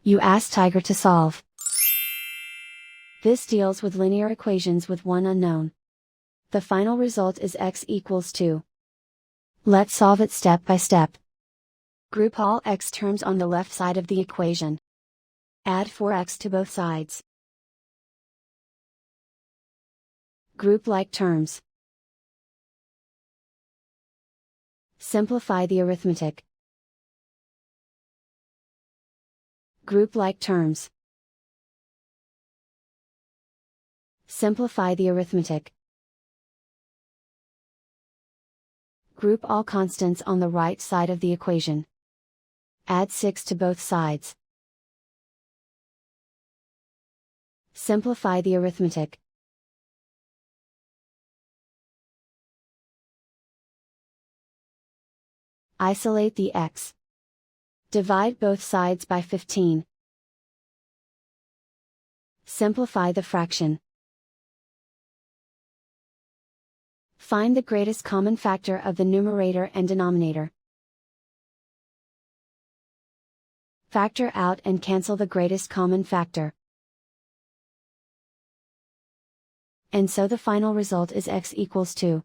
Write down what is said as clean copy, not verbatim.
You ask Tiger to solve. This deals with linear equations with one unknown. The final result is x equals 2. Let's solve it step by step. Group all x terms on the left side of the equation. Add 4x to both sides. Group like terms. Simplify the arithmetic. Group like terms. Simplify the arithmetic. Group all constants on the right side of the equation. Add 6 to both sides. Simplify the arithmetic. Isolate the x. Divide both sides by 15. Simplify the fraction. Find the greatest common factor of the numerator and denominator. Factor out and cancel the greatest common factor. And so the final result is x equals 2.